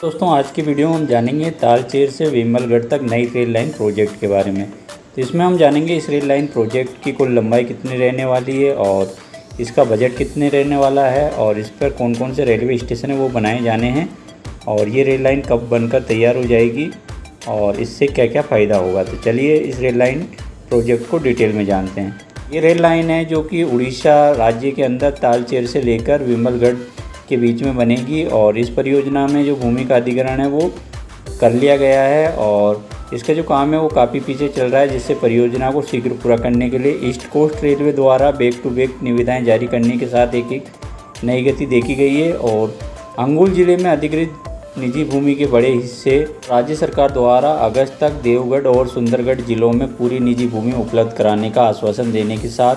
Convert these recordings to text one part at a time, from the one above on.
दोस्तों आज की वीडियो में हम जानेंगे तालचेर से विमलगढ़ तक नई रेल लाइन प्रोजेक्ट के बारे में। तो इसमें हम जानेंगे इस रेल लाइन प्रोजेक्ट की कुल लंबाई कितनी रहने वाली है और इसका बजट कितने रहने वाला है और इस पर कौन कौन से रेलवे स्टेशन है वो बनाए जाने हैं और ये रेल लाइन कब बनकर तैयार हो जाएगी और इससे क्या क्या फ़ायदा होगा। तो चलिए इस रेल लाइन प्रोजेक्ट को डिटेल में जानते हैं। ये रेल लाइन है जो कि उड़ीसा राज्य के अंदर तालचेर से लेकर विमलगढ़ के बीच में बनेगी और इस परियोजना में जो भूमि का अधिग्रहण है वो कर लिया गया है और इसका जो काम है वो काफ़ी पीछे चल रहा है, जिससे परियोजना को शीघ्र पूरा करने के लिए ईस्ट कोस्ट रेलवे द्वारा बैक टू बैक निविदाएं जारी करने के साथ एक नई गति देखी गई है और अंगुल जिले में अधिकृत निजी भूमि के बड़े हिस्से राज्य सरकार द्वारा अगस्त तक देवगढ़ और सुंदरगढ़ जिलों में पूरी निजी भूमि उपलब्ध कराने का आश्वासन देने के साथ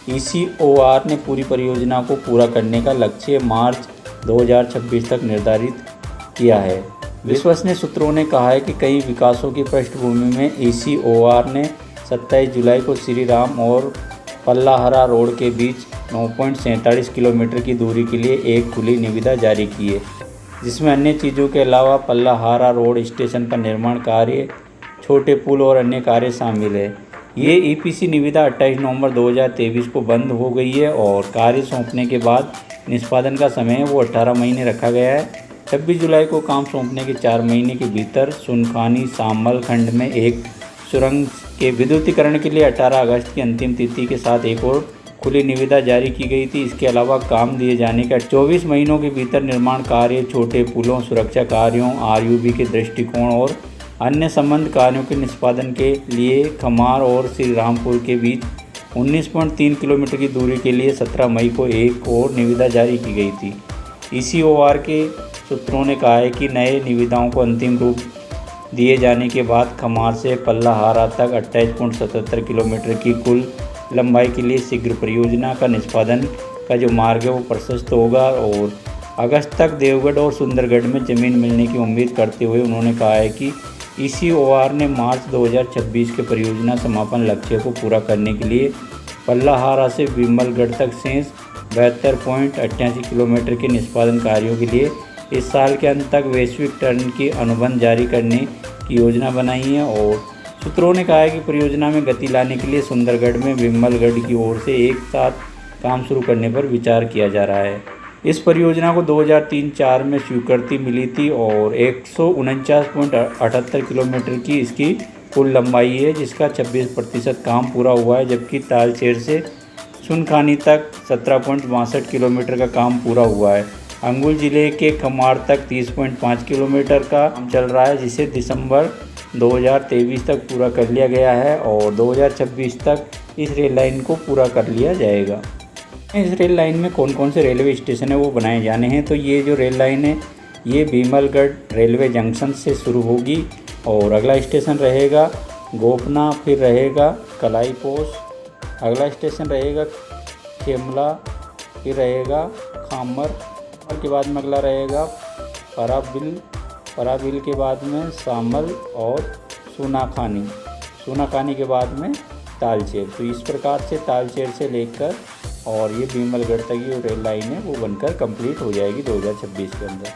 ECOR ने पूरी परियोजना को पूरा करने का लक्ष्य मार्च 2026 तक निर्धारित किया है। विश्वसनीय सूत्रों ने कहा है कि कई विकासों की पृष्ठभूमि में ECOR ने 27 जुलाई को श्री राम और पल्लाहरा रोड के बीच 9.47 किलोमीटर की दूरी के लिए एक खुली निविदा जारी की है, जिसमें अन्य चीज़ों के अलावा पल्लाहरा रोड स्टेशन का निर्माण कार्य, छोटे पुल और अन्य कार्य शामिल है। ये EPC निविदा 28 नवंबर 2023 को बंद हो गई है और कार्य सौंपने के बाद निष्पादन का समय वो 18 महीने रखा गया है। 26 जुलाई को काम सौंपने के 4 महीने के भीतर सुनखानी सामल खंड में एक सुरंग के विद्युतीकरण के लिए 18 अगस्त की अंतिम तिथि के साथ एक और खुली निविदा जारी की गई थी। इसके अलावा काम दिए जाने का 24 महीनों के भीतर निर्माण कार्य, छोटे पुलों, सुरक्षा कार्यों, RUB के दृष्टिकोण और अन्य संबंध कार्यों के निष्पादन के लिए खमार और श्री रामपुर के बीच 19.3 किलोमीटर की दूरी के लिए 17 मई को एक और निविदा जारी की गई थी। ECOR के सूत्रों ने कहा है कि नए निविदाओं को अंतिम रूप दिए जाने के बाद खमार से पल्लाहारा तक 28.77 किलोमीटर की कुल लंबाई के लिए शीघ्र परियोजना का निष्पादन का जो मार्ग है वो प्रशस्त होगा और अगस्त तक देवगढ़ और सुंदरगढ़ में ज़मीन मिलने की उम्मीद करते हुए उन्होंने कहा है कि ECOR ने मार्च 2026 के परियोजना समापन लक्ष्य को पूरा करने के लिए पल्लाहारा से विमलगढ़ तक शेष 72.88 किलोमीटर के निष्पादन कार्यों के लिए इस साल के अंत तक वैश्विक टर्न की अनुबंध जारी करने की योजना बनाई है। और सूत्रों ने कहा है कि परियोजना में गति लाने के लिए सुंदरगढ़ में विमलगढ़ की ओर से एक साथ काम शुरू करने पर विचार किया जा रहा है। इस परियोजना को 2003-04 में स्वीकृति मिली थी और 149.78 किलोमीटर की इसकी कुल लंबाई है, जिसका 26% काम पूरा हुआ है, जबकि तालचेर से सुनखानी तक 17.62 किलोमीटर का काम पूरा हुआ है। अंगुल जिले के खमार तक 30.5 किलोमीटर का काम चल रहा है, जिसे दिसंबर 2023 तक पूरा कर लिया गया है और 2026 तक इस रेल लाइन को पूरा कर लिया जाएगा। इस रेल लाइन में कौन कौन से रेलवे स्टेशन है वो बनाए जाने हैं। तो ये जो रेल लाइन है ये विमलगढ़ रेलवे जंक्शन से शुरू होगी और अगला स्टेशन रहेगा गोपना, फिर रहेगा कलाईपोस, अगला स्टेशन रहेगा खेमला, फिर रहेगा खामर और के बाद में अगला रहेगा पराबिल के बाद में सामल और सूनाखानी के बाद में तालचेर। तो इस प्रकार से तालचेर से लेकर और ये विमलगढ़ तक ये रेल लाइन है वो बनकर कंप्लीट हो जाएगी 2026 के अंदर।